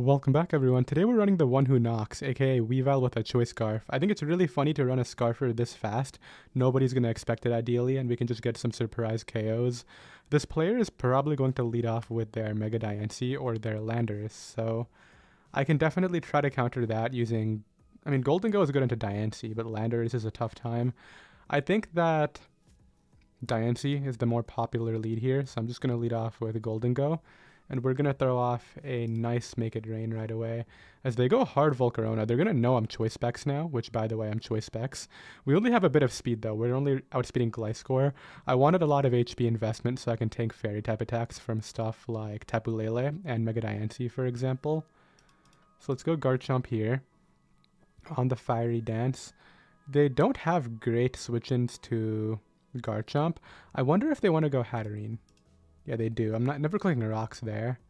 Welcome back everyone. Today we're running the One Who Knocks, aka Weavile with a Choice Scarf. I think it's really funny to run a Scarfer this fast. Nobody's going to expect it ideally, and we can just get some surprise KOs. This player is probably going to lead off with their Mega Diancie or their Landers, so I can definitely try to counter that using... Golden Go is good into Diancie, but Landers is a tough time. I think that Diancie is the more popular lead here, so I'm just going to lead off with Golden Go. And we're going to throw off a nice Make It Rain right away. As they go hard Volcarona, they're going to know I'm Choice Specs now, which, by the way, I'm Choice Specs. We only have a bit of speed, though. We're only outspeeding Gliscor. I wanted a lot of HP investment so I can tank Fairy-type attacks from stuff like Tapu Lele and Mega Diancie, for example. So let's go Garchomp here on the Fiery Dance. They don't have great switch-ins to Garchomp. I wonder if they want to go Hatterene. Yeah, they do. I'm never clicking rocks there.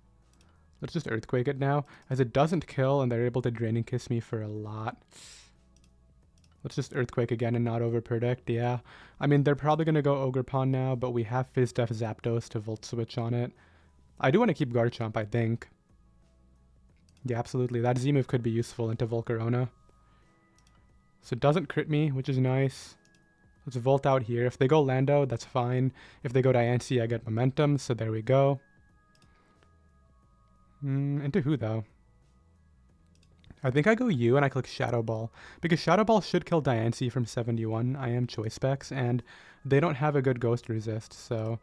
Let's just Earthquake it now, as it doesn't kill and they're able to Draining Kiss me for a lot. Let's just Earthquake again and not overpredict, yeah. I mean, they're probably going to go Ogerpon now, but we have Fizz-Def Zapdos to Volt Switch on it. I do want to keep Garchomp, I think. Yeah, absolutely. That Z-move could be useful into Volcarona. So it doesn't crit me, which is nice. Let's Volt out here. If they go Lando, that's fine. If they go Diancie, I get momentum, so there we go. Into who, though? I think I go U and I click Shadow Ball, because Shadow Ball should kill Diancie from 71. I am Choice Specs, and they don't have a good Ghost Resist, so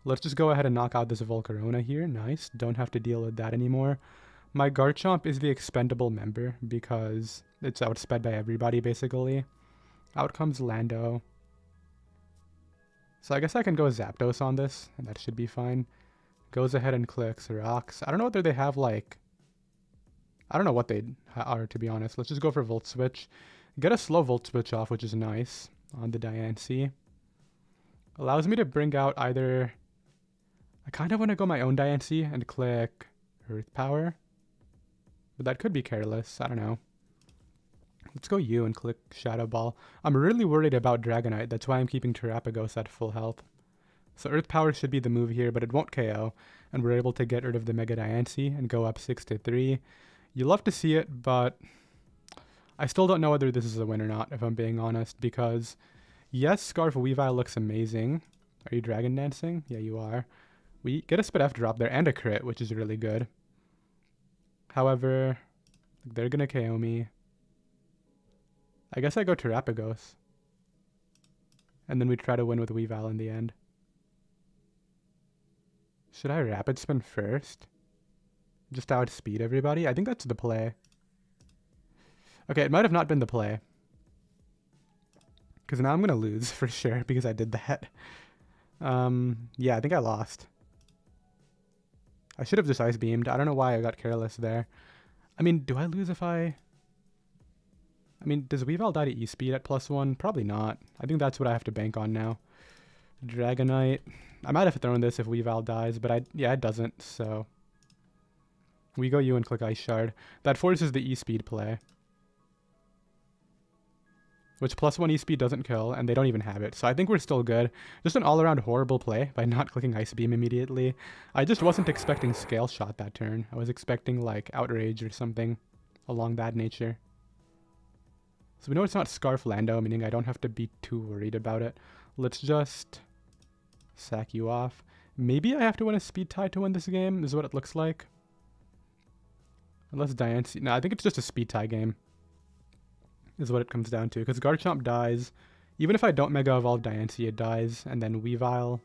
let's just go ahead and knock out this Volcarona here. Nice. Don't have to deal with that anymore. My Garchomp is the expendable member, because it's outsped by everybody, basically. Out comes Lando. So I guess I can go Zapdos on this, and that should be fine. Goes ahead and clicks rocks. I don't know whether they have, like... I don't know what they are, to be honest. Let's just go for Volt Switch. Get a slow Volt Switch off, which is nice, on the Diancie. Allows me to bring out either... I kind of want to go my own Diancie and click Earth Power. But that could be careless. I don't know. Let's go U and click Shadow Ball. I'm really worried about Dragonite. That's why I'm keeping Terapagos at full health. So Earth Power should be the move here, but it won't KO. And we're able to get rid of the Mega Diancie and go up 6-3. You love to see it, but I still don't know whether this is a win or not, if I'm being honest. Because, yes, Scarf Weavile looks amazing. Are you Dragon Dancing? Yeah, you are. We get a Spit F drop there and a crit, which is really good. However, they're going to KO me. I guess I go Terapagos. And then we try to win with Weavile in the end. Should I Rapid Spin first? Just to outspeed everybody? I think that's the play. Okay, it might have not been the play. Because now I'm going to lose for sure because I did that. Yeah, I think I lost. I should have just Ice Beamed. I don't know why I got careless there. I mean, do I lose if I... does Weavile die to E-Speed at +1? Probably not. I think that's what I have to bank on now. Dragonite. I might have thrown this if Weavile dies, but yeah, it doesn't, so... We go U and click Ice Shard. That forces the E-Speed play. Which +1 E-Speed doesn't kill, and they don't even have it. So I think we're still good. Just an all-around horrible play by not clicking Ice Beam immediately. I just wasn't expecting Scale Shot that turn. I was expecting, like, Outrage or something along that nature. So we know it's not Scarf Lando, meaning I don't have to be too worried about it. Let's just sack you off. Maybe I have to win a Speed Tie to win this game, is what it looks like. Unless Diancie... No, I think it's just a Speed Tie game, is what it comes down to. Because Garchomp dies. Even if I don't Mega Evolve Diancie, it dies. And then Weavile,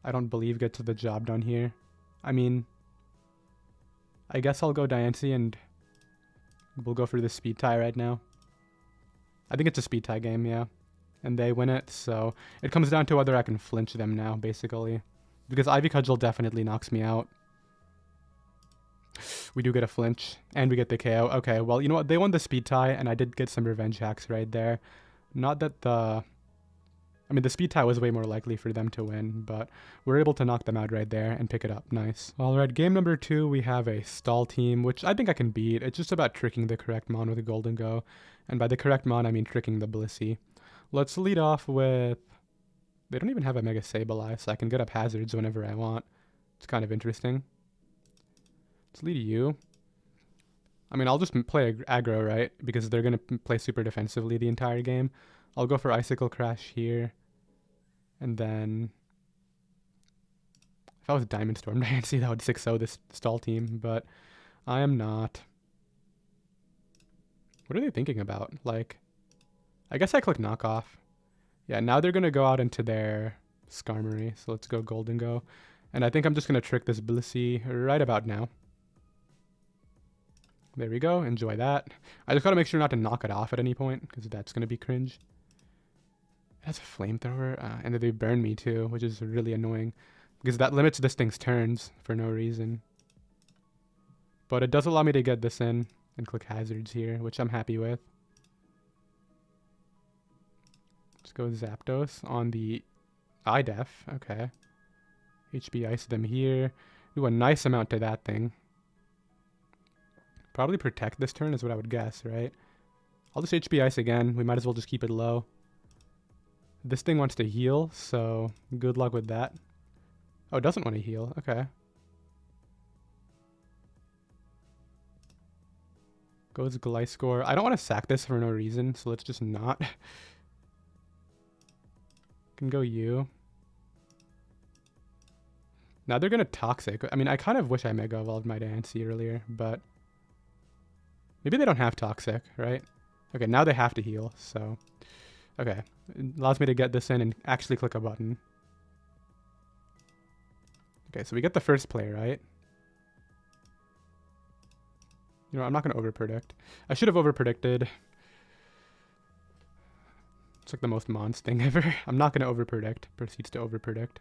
I don't believe, gets the job done here. I mean, I guess I'll go Diancie and we'll go for the Speed Tie right now. I think it's a Speed Tie game, yeah. And they win it, so it comes down to whether I can flinch them now, basically. Because Ivy Cudgel definitely knocks me out. We do get a flinch, and we get the KO. Okay, well, you know what? They won the Speed Tie, and I did get some revenge hacks right there. Not that the... the Speed Tie was way more likely for them to win, but we're able to knock them out right there and pick it up. Nice. Alright, game number 2, we have a stall team, which I think I can beat. It's just about tricking the correct mon with a Golden Go. And by the correct mon, I mean tricking the Blissey. Let's lead off with... They don't even have a Mega Sableye, so I can get up hazards whenever I want. It's kind of interesting. Let's lead you. I mean, I'll just play aggro, right? Because they're going to play super defensively the entire game. I'll go for Icicle Crash here. And then if I was Diamond Storm Dancy, that would 6-0 this stall team. But I am not. What are they thinking about? Like, I guess I click knockoff. Yeah, now they're going to go out into their Skarmory. So let's go Golden Go. And I think I'm just going to trick this Blissey right about now. There we go. Enjoy that. I just got to make sure not to knock it off at any point, because that's going to be cringe. That's a flamethrower. And then they burn me too, which is really annoying, because that limits this thing's turns for no reason. But it does allow me to get this in and click hazards here, which I'm happy with. Let's go Zapdos on the iDef. Okay. HB Ice them here. Do a nice amount to that thing. Probably protect this turn is what I would guess, right? I'll just HB Ice again. We might as well just keep it low. This thing wants to heal, so good luck with that. Oh, it doesn't want to heal. Okay. Goes Gliscor. I don't want to sack this for no reason, so let's just not. Can go you. Now they're going to Toxic. I mean, I kind of wish I Mega Evolved my Dancy earlier, but maybe they don't have Toxic, right? Okay, now they have to heal, so... Okay, it allows me to get this in and actually click a button. Okay, so we get the first play, right? You know, I'm not going to overpredict. I should have overpredicted. It's like the most Mons thing ever. I'm not going to overpredict. Proceeds to overpredict.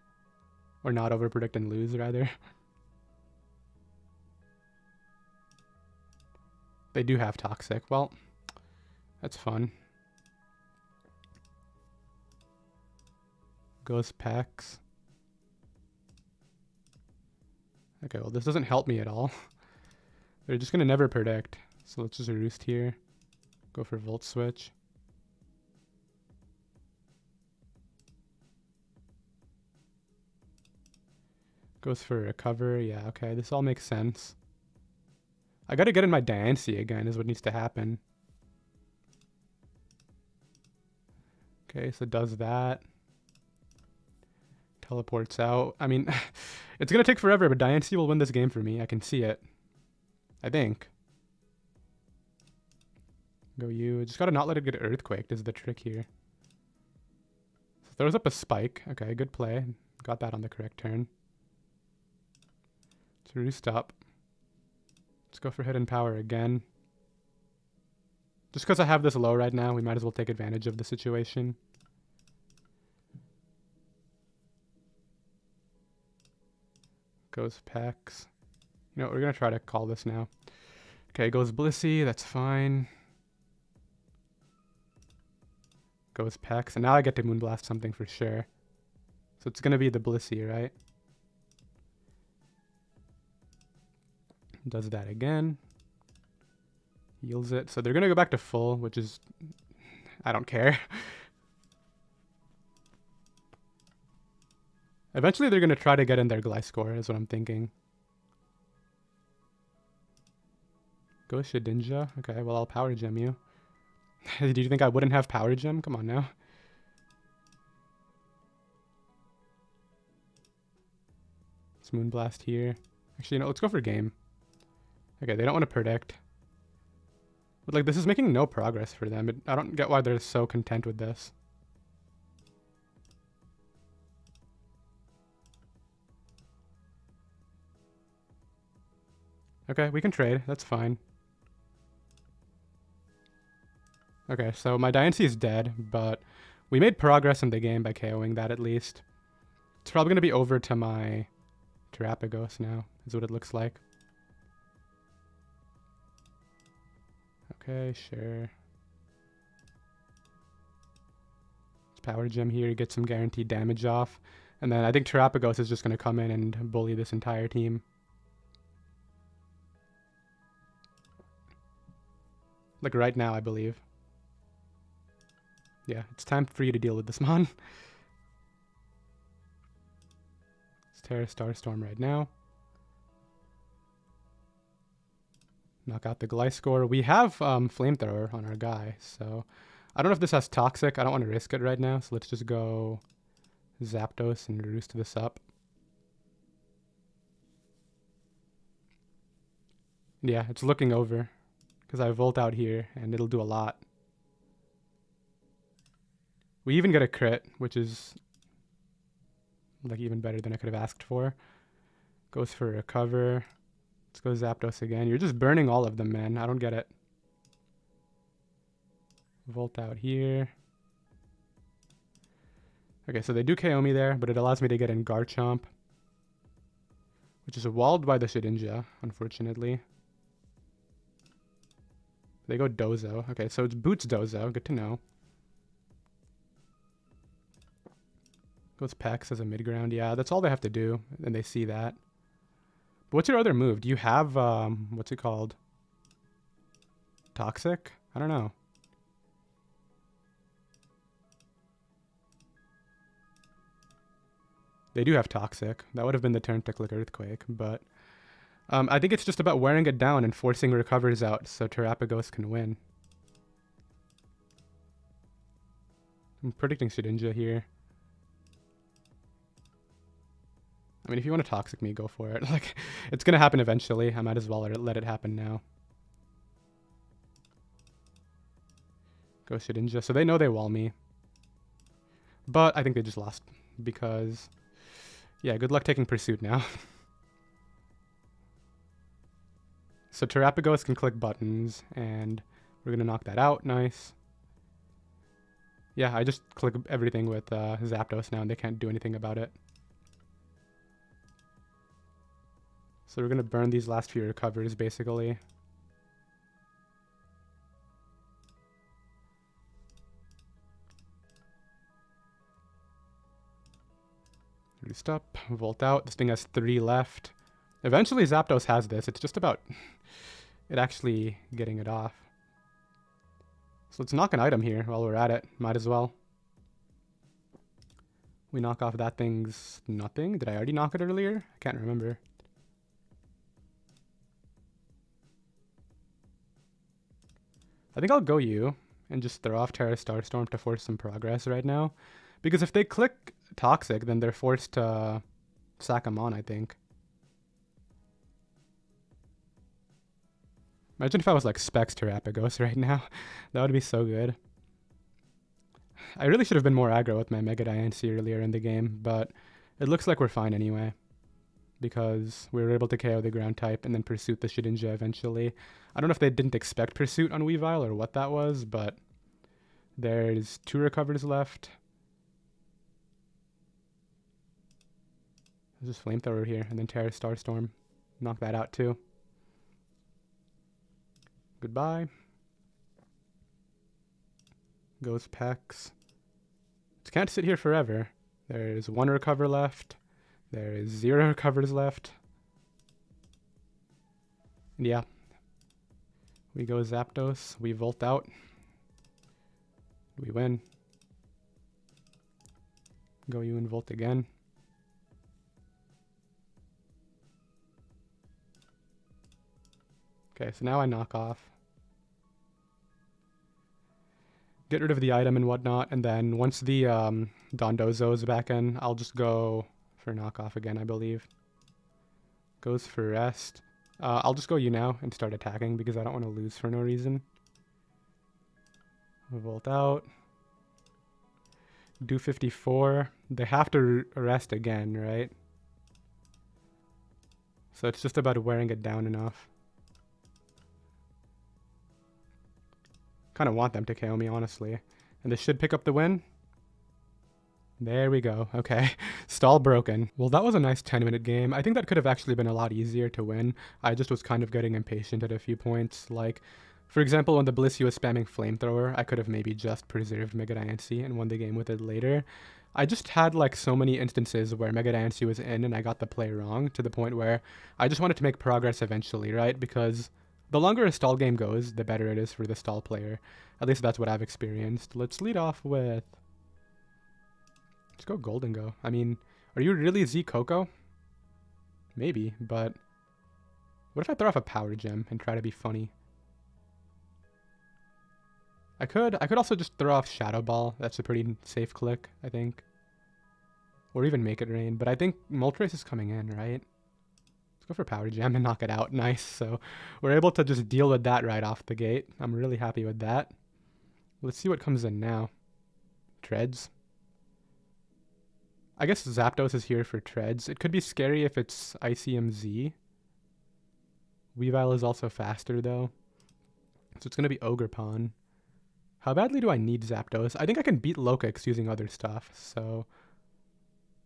Or not overpredict and lose, rather. They do have Toxic. Well, that's fun. Goes Pex. Okay, well, this doesn't help me at all. They're just going to never predict. So let's just Roost here. Go for Volt Switch. Goes for Recover. Yeah, okay. This all makes sense. I got to get in my Diancie again is what needs to happen. Okay, so it does that. Teleports out. I mean, it's going to take forever, but Diancie will win this game for me. I can see it. I think. Go you. Just got to not let it get Earthquaked is the trick here. So throws up a Spike. Okay, good play. Got that on the correct turn. Let's Roost up. Let's go for Hidden Power again. Just because I have this low right now, we might as well take advantage of the situation. Goes Pex. You know, we're going to try to call this now. Okay, goes Blissey. That's fine. Goes Pex. And now I get to Moonblast something for sure. So it's going to be the Blissey, right? Does that again. Heals it. So they're going to go back to full, which is... I don't care. Eventually they're going to try to get in their Gliscor, is what I'm thinking. Go Shedinja. Okay, well, I'll Power Gem you. Do you think I wouldn't have Power Gem? Come on now. Let's Moonblast here. Actually, no, let's go for game. Okay, they don't want to predict. But, like, this is making no progress for them. I don't get why they're so content with this. Okay, we can trade. That's fine. Okay, so my Diancie is dead, but we made progress in the game by KOing that at least. It's probably going to be over to my Terapagos now, is what it looks like. Okay, sure. Let's Power Gem here, get some guaranteed damage off. And then I think Terapagos is just going to come in and bully this entire team. Like right now, I believe. Yeah, it's time for you to deal with this, Mon. Let's Terra Starstorm right now. Knock out the Gliscor. We have Flamethrower on our guy, so I don't know if this has Toxic. I don't want to risk it right now, so let's just go Zapdos and roost this up. Yeah, it's looking over because I Volt out here, and it'll do a lot. We even get a crit, which is like even better than I could have asked for. Goes for Recover. Let's go Zapdos again. You're just burning all of them, man. I don't get it. Volt out here. Okay, so they do KO me there, but it allows me to get in Garchomp, which is walled by the Shedinja, unfortunately. They go Dozo. Okay, so it's Boots Dozo. Good to know. Goes Pex as a mid-ground. Yeah, that's all they have to do, and they see that. But what's your other move? Do you have, what's it called? Toxic? I don't know. They do have Toxic. That would have been the turn to click Earthquake, but I think it's just about wearing it down and forcing Recovers out so Terapagos can win. I'm predicting Shedinja here. I mean, if you want to Toxic me, go for it. Like, it's going to happen eventually. I might as well let it happen now. Go Shedinja. So they know they wall me. But I think they just lost because... Yeah, good luck taking Pursuit now. So Terapagos can click buttons, and we're going to knock that out. Nice. Yeah, I just click everything with Zapdos now, and they can't do anything about it. So we're going to burn these last few Recovers, basically. Roost up, Volt out. This thing has 3 left. Eventually Zapdos has this. It's just about it actually getting it off. So let's knock an item here while we're at it. Might as well. We knock off that thing's nothing. Did I already knock it earlier? I can't remember. I think I'll go you and just throw off Terra Starstorm to force some progress right now. Because if they click Toxic, then they're forced to sack them on, I think. Imagine if I was like Specs Terapagos right now. That would be so good. I really should have been more aggro with my Mega Diancie earlier in the game, but it looks like we're fine anyway. Because we were able to KO the ground type and then Pursuit the Shedinja eventually. I don't know if they didn't expect Pursuit on Weavile or what that was, but there's 2 Recovers left. There's just Flamethrower here, and then Terra Starstorm. Knock that out too. Goodbye. Goes Pex. It can't sit here forever. There's 1 Recover left. There is 0 Recovers left. And yeah. We go Zapdos. We Volt out. We win. Go you and Volt again. Okay, so now I knock off. Get rid of the item and whatnot, and then once the Dondozo is back in, I'll just go for knockoff again, I believe. Goes for rest. I'll just go you now and start attacking because I don't want to lose for no reason. Volt out. Do 54. They have to rest again, right? So it's just about wearing it down enough. Kind of want them to KO me, honestly. And this should pick up the win. There we go. Okay. Stall broken. Well, that was a nice 10-minute game. I think that could have actually been a lot easier to win. I just was kind of getting impatient at a few points. Like, for example, when the Blissey was spamming Flamethrower, I could have maybe just preserved Mega Diancie and won the game with it later. I just had like so many instances where Mega Diancie was in and I got the play wrong to the point where I just wanted to make progress eventually, right? Because the longer a stall game goes, the better it is for the stall player. At least that's what I've experienced. Let's lead off with... Let's go Golden Go. I mean, are you really Z Coco? Maybe, but... What if I throw off a power gem and try to be funny? I could also just throw off Shadow Ball. That's a pretty safe click, I think. Or even make it rain. But I think Moltres is coming in, right? Let's go for Power Gem and knock it out. Nice. So we're able to just deal with that right off the gate. I'm really happy with that. Let's see what comes in now. Treads. I guess Zapdos is here for Treads. It could be scary if it's ICMZ. Weavile is also faster, though. So it's going to be Ogerpon. How badly do I need Zapdos? I think I can beat Lokix using other stuff, so...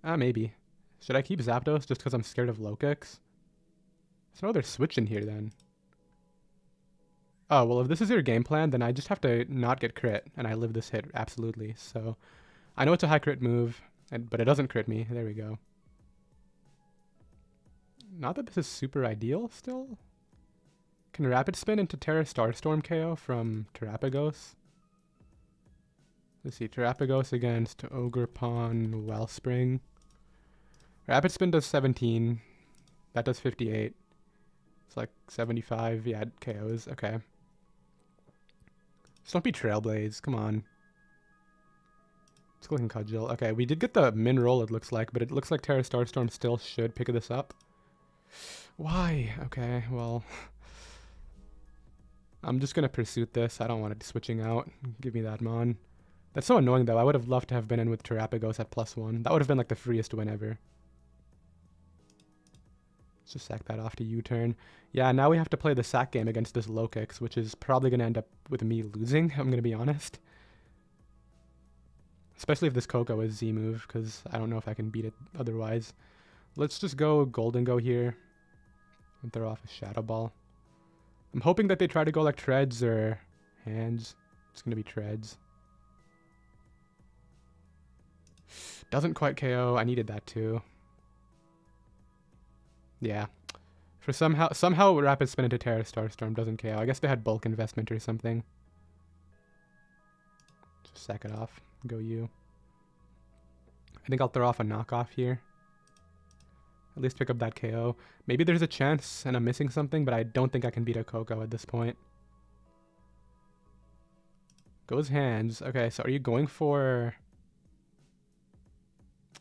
maybe. Should I keep Zapdos just because I'm scared of Lokix? There's no other switch in here, then. Oh, well, if this is your game plan, then I just have to not get crit, and I live this hit, absolutely. So, I know it's a high crit move, but it doesn't crit me. There we go. Not that this is super ideal, still. Can Rapid Spin into Terra Starstorm KO from Terrapagos? Let's see, Terrapagos against Ogerpon Wellspring. Rapid Spin does 17. That does 58. It's like 75. Yeah, it KOs. Okay. Just don't be Trailblaze. Come on. Let's go and Cudgel. Okay, we did get the min roll, it looks like, but it looks like Terra Starstorm still should pick this up. Why? Okay, well... I'm just going to pursue this. I don't want it switching out. Give me that Mon. That's so annoying, though. I would have loved to have been in with Terrapagos at +1. That would have been like the freest win ever. Let's just sack that off to U-turn. Yeah, now we have to play the sack game against this Lokix, which is probably going to end up with me losing, I'm going to be honest. Especially if this Koko is Z-move, because I don't know if I can beat it otherwise. Let's just go Golden Go here. And throw off a Shadow Ball. I'm hoping that they try to go like Treads or Hands. It's going to be Treads. Doesn't quite KO. I needed that too. Yeah. For somehow Rapid Spin into Terra Starstorm doesn't KO. I guess they had bulk investment or something. Just sack it off. Go you. I think I'll throw off a knockoff here. At least pick up that KO. Maybe there's a chance and I'm missing something, but I don't think I can beat a Koko at this point. Goes Hands. Okay, so are you going for...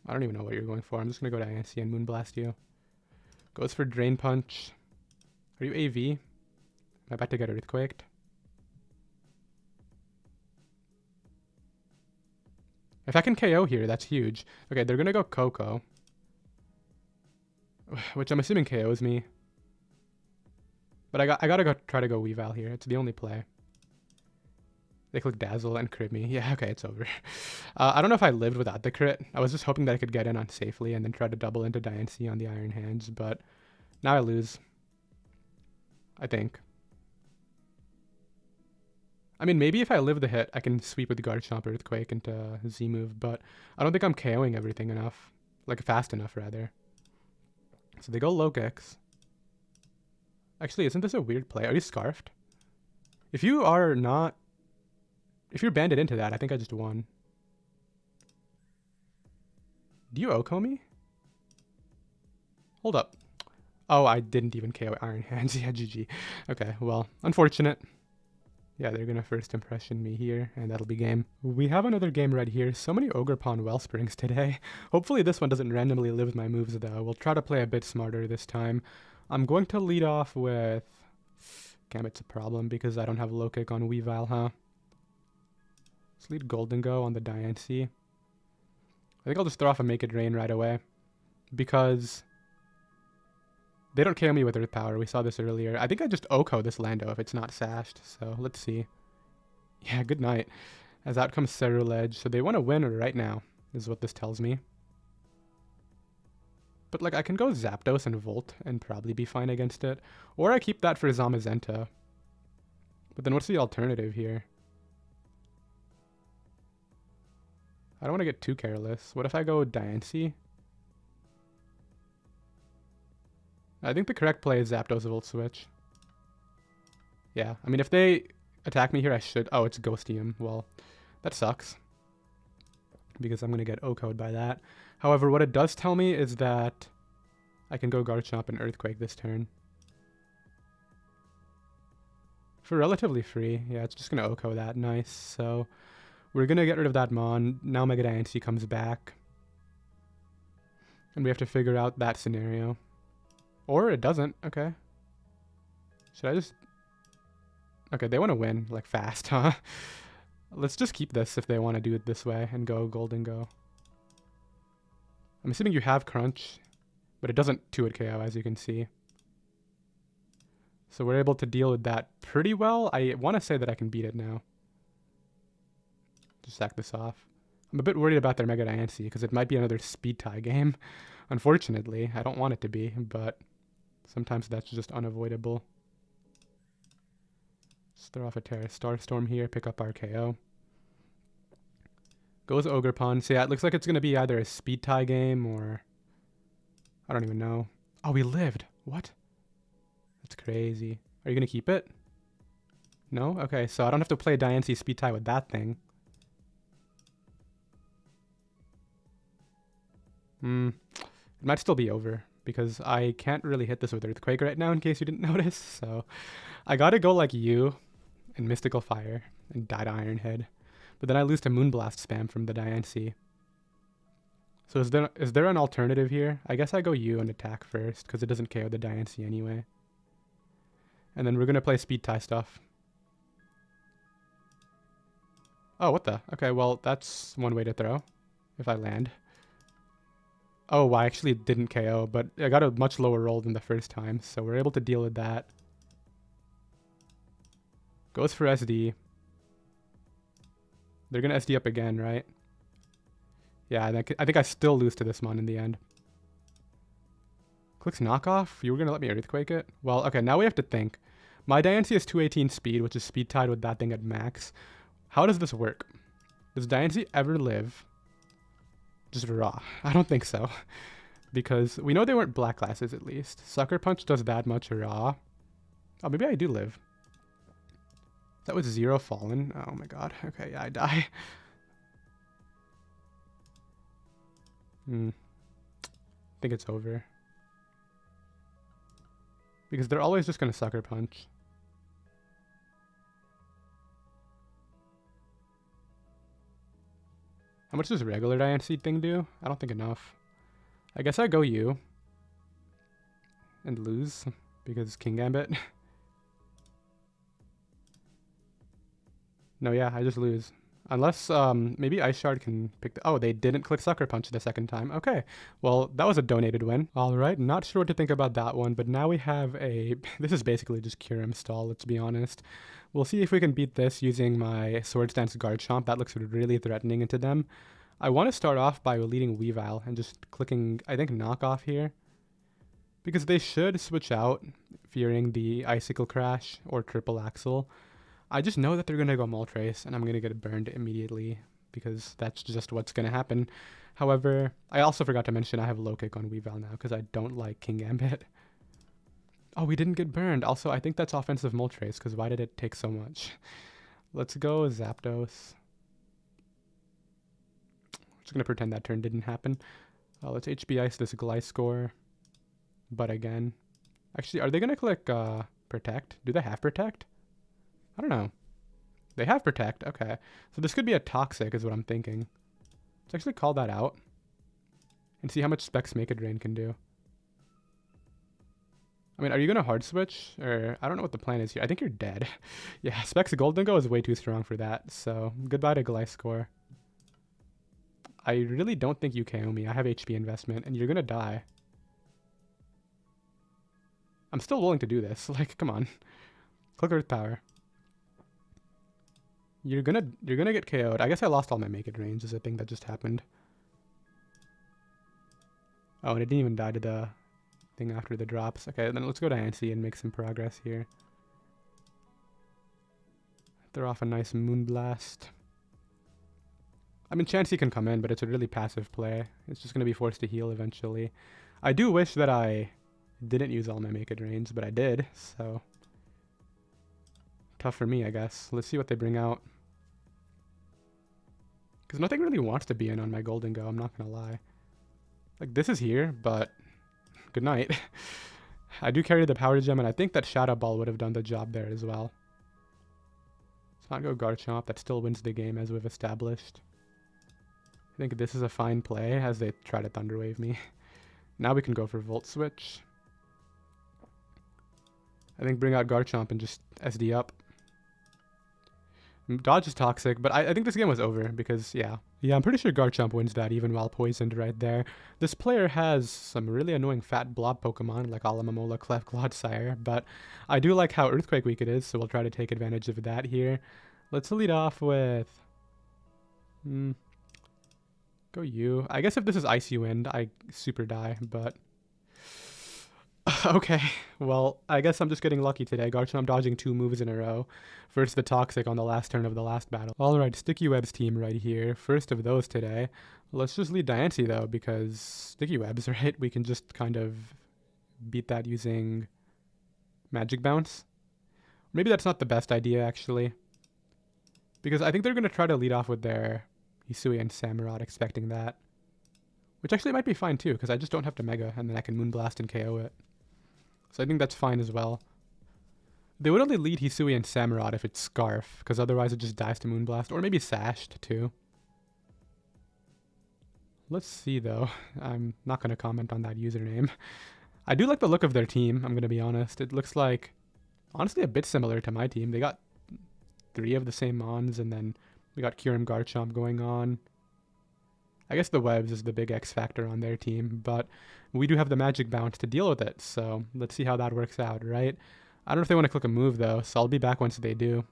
I don't even know what you're going for. I'm just going to go to INC and Moonblast you. Goes for Drain Punch. Are you AV? Am I about to get Earthquaked? If I can KO here, that's huge. Okay, they're going to go Koko. Which I'm assuming KOs me. But I gotta go try to go Weavile here. It's the only play. They click Dazzle and crit me. Yeah, okay, it's over. I don't know if I lived without the crit. I was just hoping that I could get in on safely and then try to double into Diancie on the Iron Hands, but now I lose. I think. I mean, maybe if I live the hit, I can sweep with Garchomp Earthquake into Z-move, but I don't think I'm KOing everything enough. Like, fast enough, rather. So they go Lokix. Actually, isn't this a weird play? Are you Scarfed? If you are not... If you're banded into that, I think I just won. Do you Oko me? Hold up. Oh, I didn't even KO Iron Hands. Yeah, GG. Okay, well, unfortunate. Yeah, they're gonna first impression me here, and that'll be game. We have another game right here. So many Ogerpon Wellsprings today. Hopefully this one doesn't randomly live my moves, though. We'll try to play a bit smarter this time. I'm going to lead off with... Gambit's a problem because I don't have low kick on Weavile, huh? Let's lead Golden Go on the Diancie. I think I'll just throw off a Make It Rain right away. Because... they don't KO me with Earth Power. We saw this earlier. I think I just Oko this Lando if it's not sashed. So let's see. Yeah, good night. As out comes Ceruledge. So they want to win right now, is what this tells me. But like I can go Zapdos and Volt and probably be fine against it. Or I keep that for Zamazenta. But then what's the alternative here? I don't want to get too careless. What if I go Diancie? I think the correct play is Zapdos Volt Switch. Yeah, I mean, if they attack me here, I should... Oh, it's Ghostium. Well, that sucks. Because I'm going to get O-code by that. However, what it does tell me is that I can go Garchomp and Earthquake this turn. For relatively free. Yeah, it's just going to OHKO that. Nice. So we're going to get rid of that Mon. Now Mega Diancie comes back. And we have to figure out that scenario. Or it doesn't. Okay. Should I just... Okay, they want to win, like, fast, huh? Let's just keep this if they want to do it this way and go Golden Go. I'm assuming you have Crunch, but it doesn't 2-hit KO, as you can see. So we're able to deal with that pretty well. I want to say that I can beat it now. Just sack this off. I'm a bit worried about their Mega Diancie because it might be another speed tie game. Unfortunately, I don't want it to be, but sometimes that's just unavoidable. Let's throw off a Terra Starstorm here, pick up our KO. Goes Ogerpon. So yeah, it looks like it's going to be either a speed tie game or... I don't even know. Oh, we lived. What? That's crazy. Are you going to keep it? No? Okay, so I don't have to play Diancie speed tie with that thing. It might still be over because I can't really hit this with Earthquake right now in case you didn't notice. So I got to go like you and Mystical Fire and die to Iron Head. But then I lose to Moonblast spam from the Diancie. So is there an alternative here? I guess I go you and attack first because it doesn't KO the Diancie anyway. And then we're going to play speed tie stuff. Oh, what the? Okay, well, that's one way to throw if I land. Oh, I actually didn't KO, but I got a much lower roll than the first time, so we're able to deal with that. Goes for SD. They're going to SD up again, right? Yeah, I think I still lose to this Mon in the end. Clicks knockoff? You were going to let me Earthquake it? Well, okay, now we have to think. My Diancie is 218 speed, which is speed tied with that thing at max. How does this work? Does Diancie ever live just raw? I don't think so. Because we know they weren't black classes at least. Sucker Punch does that much raw. Oh, maybe I do live. That was 0 fallen. Oh my god. Okay, yeah, I die. I think it's over. Because they're always just going to Sucker Punch. How much does regular Diancie thing do? I don't think enough. I guess I go you. And lose. Because King Gambit. No, yeah, I just lose. Unless, maybe Ice Shard can pick the... Oh, they didn't click Sucker Punch the second time. Okay, well, that was a donated win. All right, not sure what to think about that one, but now we have a... This is basically just Kyurem stall, let's be honest. We'll see if we can beat this using my Swords Dance Garchomp. That looks really threatening into them. I want to start off by leading Weavile and just clicking, I think, Knockoff here. Because they should switch out, fearing the Icicle Crash or Triple Axle. I just know that they're going to go Moltres, and I'm going to get burned immediately, because that's just what's going to happen. However, I also forgot to mention I have low kick on Weavile now, because I don't like King Gambit. Oh, we didn't get burned. Also, I think that's offensive Moltres, because why did it take so much? Let's go Zapdos. Just going to pretend that turn didn't happen. Let's HP Ice this Gliscor. But again. Actually, are they going to click Protect? Do they have Protect? I don't know. They have Protect. Okay. So this could be a Toxic is what I'm thinking. Let's actually call that out. And see how much Specs Make It Rain can do. I mean, are you going to hard switch? Or I don't know what the plan is here. I think you're dead. Yeah, Specs Golden Go is way too strong for that. So goodbye to Gliscor. I really don't think you KO me. I have HP investment and you're going to die. I'm still willing to do this. Like, come on. Click Earth Power. You're gonna get KO'd. I guess I lost all my Make It Range is a thing that just happened. Oh, and it didn't even die to the thing after the drops. Okay, then let's go to Diancie and make some progress here. Throw off a nice Moonblast. I mean, Chansey can come in, but it's a really passive play. It's just gonna be forced to heal eventually. I do wish that I didn't use all my Make It Range, but I did, so... Tough for me, I guess. Let's see what they bring out. Because nothing really wants to be in on my Golden Go, I'm not going to lie. Like, this is here, but good night. I do carry the Power Gem, and I think that Shadow Ball would have done the job there as well. Let's not go Garchomp. That still wins the game, as we've established. I think this is a fine play, as they try to Thunder Wave me. Now we can go for Volt Switch. I think bring out Garchomp and just SD up. Dodge is toxic, but I think this game was over because, yeah. Yeah, I'm pretty sure Garchomp wins that even while poisoned right there. This player has some really annoying fat blob Pokemon like Alomomola, Clef, Clodsire, but I do like how Earthquake Weak it is, so we'll try to take advantage of that here. Let's lead off with... go you. I guess if this is Icy Wind, I super die, but... Okay, well, I guess I'm just getting lucky today. Garchomp dodging 2 moves in a row. First the Toxic on the last turn of the last battle. Alright, Sticky Webs team right here. First of those today. Let's just lead Diancie though, because Sticky Webs, right? We can just kind of beat that using Magic Bounce. Maybe that's not the best idea, actually. Because I think they're going to try to lead off with their Hisui and Samurott, expecting that. Which actually might be fine too, because I just don't have to Mega, and then I can Moonblast and KO it. So I think that's fine as well. They would only lead Hisui and Samurott if it's Scarf, because otherwise it just dies to Moonblast, or maybe Sashed too. Let's see though. I'm not going to comment on that username. I do like the look of their team, I'm going to be honest. It looks like, honestly, a bit similar to my team. They got 3 of the same Mons, and then we got Kyurem Garchomp going on. I guess the Webs is the big X factor on their team, but we do have the Magic Bounce to deal with it, so let's see how that works out, right? I don't know if they want to click a move, though, so I'll be back once they do.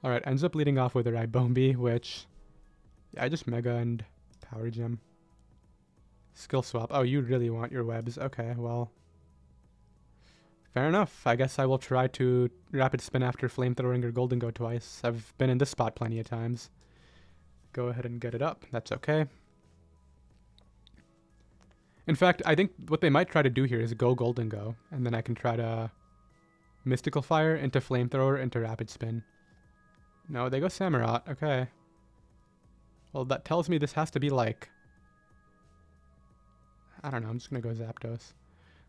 Alright, ends up leading off with a Ribombi, which... yeah, I just Mega and Power Gem. Skill Swap. Oh, you really want your Webs. Okay, well... fair enough. I guess I will try to Rapid Spin after Flamethrowing or Golden Go twice. I've been in this spot plenty of times. Go ahead and get it up. That's okay. In fact, I think what they might try to do here is go Golden Go, and then I can try to Mystical Fire into Flamethrower into Rapid Spin. No, they go Samurott. Okay. Well, that tells me this has to be like... I don't know. I'm just going to go Zapdos.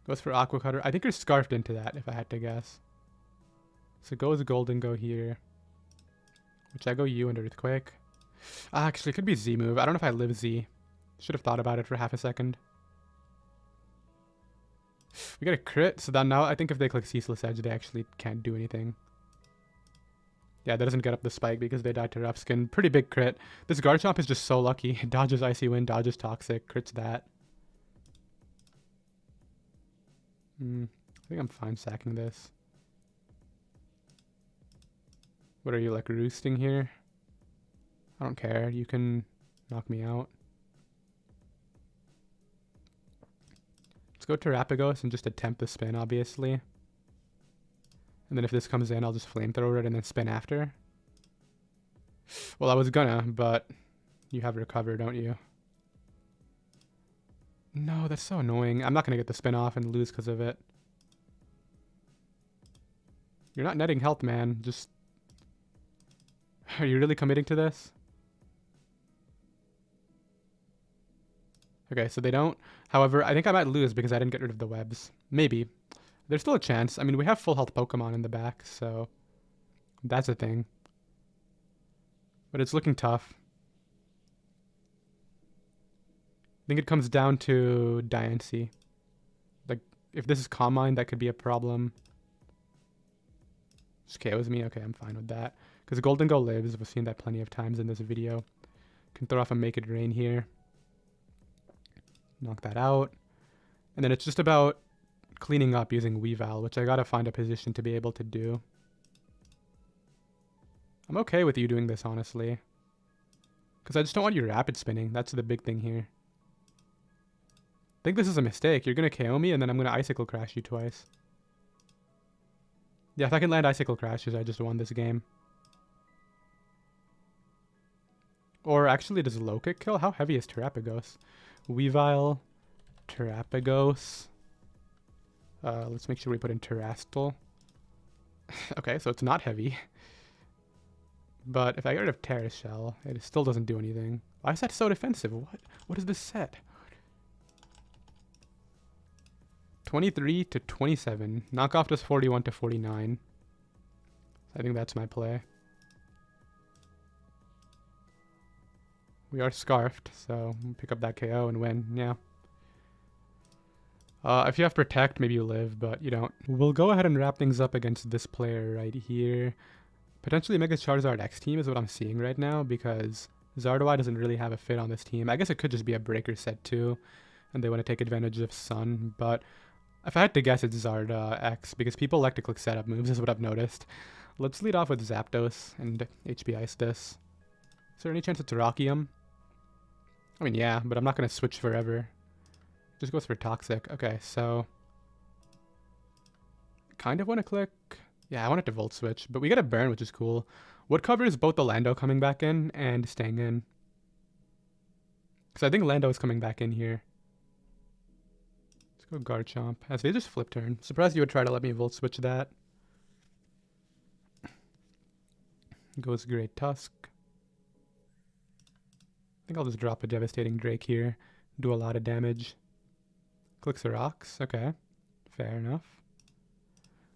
Goes for Aqua Cutter. I think you're Scarfed into that, if I had to guess. So goes Golden Go here. Which I go U and Earthquake. Actually, it could be Z move. I don't know if I live Z. Should have thought about it for half a second. We get a crit, so then now I think if they click Ceaseless Edge, they actually can't do anything. Yeah, that doesn't get up the spike because they died to Rough Skin. Pretty big crit. This Garchomp is just so lucky. Dodges Icy Wind, dodges Toxic, crits that. I think I'm fine sacking this. What are you, like, roosting here? I don't care. You can knock me out. Let's go Terapagos and just attempt the spin, obviously. And then if this comes in, I'll just Flamethrower it and then spin after. Well, I was gonna, but you have Recover, don't you? No, that's so annoying. I'm not gonna get the spin off and lose because of it. You're not netting health, man. Just... are you really committing to this? Okay, so they don't. However, I think I might lose because I didn't get rid of the Webs. Maybe. There's still a chance. I mean, we have full health Pokemon in the back, so... that's a thing. But it's looking tough. I think it comes down to Diancie. Like, if this is Calm Mind, that could be a problem. Just KOs me? Okay, I'm fine with that. Because Golden Go lives. We've seen that plenty of times in this video. Can throw off a Make It Rain here. Knock that out. And then it's just about cleaning up using Weavile, which I gotta find a position to be able to do. I'm okay with you doing this, honestly. Because I just don't want you rapid spinning. That's the big thing here. I think this is a mistake. You're going to KO me, and then I'm going to Icicle Crash you twice. Yeah, if I can land Icicle Crashes, I just won this game. Or actually, does Low Kick kill? How heavy is Terapagos? Weavile, Terapagos. Let's make sure we put in Terastal. Okay, so it's not heavy. But if I get rid of Terrace Shell, it still doesn't do anything. Why is that so defensive? What is this set? 23 to 27. Knockoff does 41 to 49. I think that's my play. We are scarfed, so we'll pick up that KO and win. Yeah. If you have Protect, maybe you live, but you don't. We'll go ahead and wrap things up against this player right here. Potentially Mega Charizard X team is what I'm seeing right now, because Zardawai doesn't really have a fit on this team. I guess it could just be a breaker set too, and they want to take advantage of Sun, but if I had to guess, it's Zard X, because people like to click setup moves, is what I've noticed. Let's lead off with Zapdos and HP Ice this. Is there any chance it's Rockium? I mean, yeah, but I'm not going to switch forever. Just goes for Toxic. Okay, so kind of want to click. Yeah, I want it to Volt Switch, but we get a burn, which is cool. What covers both the Lando coming back in and staying in? Because I think Lando is coming back in here. Let's go Garchomp. As they just flip turn. Surprised you would try to let me Volt Switch that. Goes Great Tusk. I think I'll just drop a Devastating Drake here. Do a lot of damage. Clicks Rocks. Okay. Fair enough.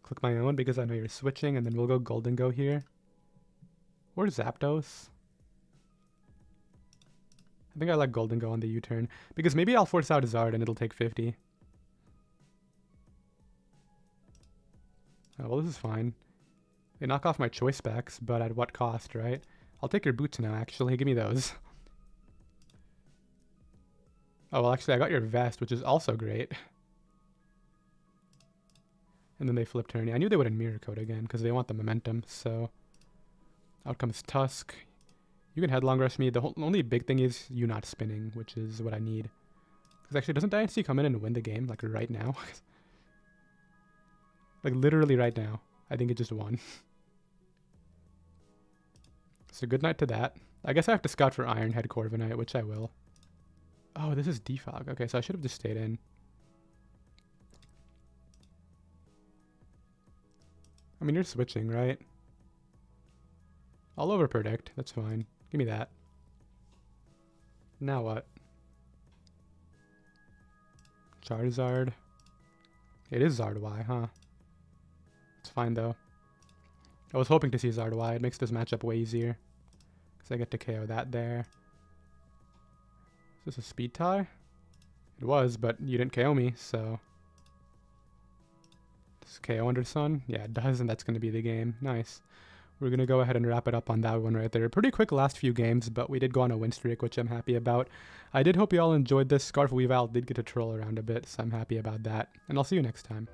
Click my own because I know you're switching, and then we'll go Golden Go here. Or Zapdos. I think I like Golden Go on the U-turn, because maybe I'll force out Zard and it'll take 50. Oh, well, this is fine. They knock off my choice specs, but at what cost, right? I'll take your boots now, actually. Give me those. Oh, well, actually, I got your vest, which is also great. And then they flip turn. Yeah, I knew they wouldn't Mirror Coat again, because they want the momentum, so... Out comes Tusk. You can Headlong Rush me. The only big thing is you not spinning, which is what I need. Because actually, doesn't Dynasty come in and win the game, like, right now? Like, literally right now. I think it just won. So good night to that. I guess I have to scout for Ironhead Corviknight, which I will. Oh, this is Defog. Okay, so I should have just stayed in. I mean, you're switching, right? I'll overpredict. That's fine. Give me that. Now what? Charizard. It is Zardawai, huh? It's fine, though. I was hoping to see Zardawai. It makes this matchup way easier. Because I get to KO that there. Is this a speed tie? It was, but you didn't KO me, so... Does KO under Sun? Yeah, it does, and that's going to be the game. Nice. We're going to go ahead and wrap it up on that one right there. Pretty quick last few games, but we did go on a win streak, which I'm happy about. I did hope you all enjoyed this. Scarf Weavile did get to troll around a bit, so I'm happy about that. And I'll see you next time.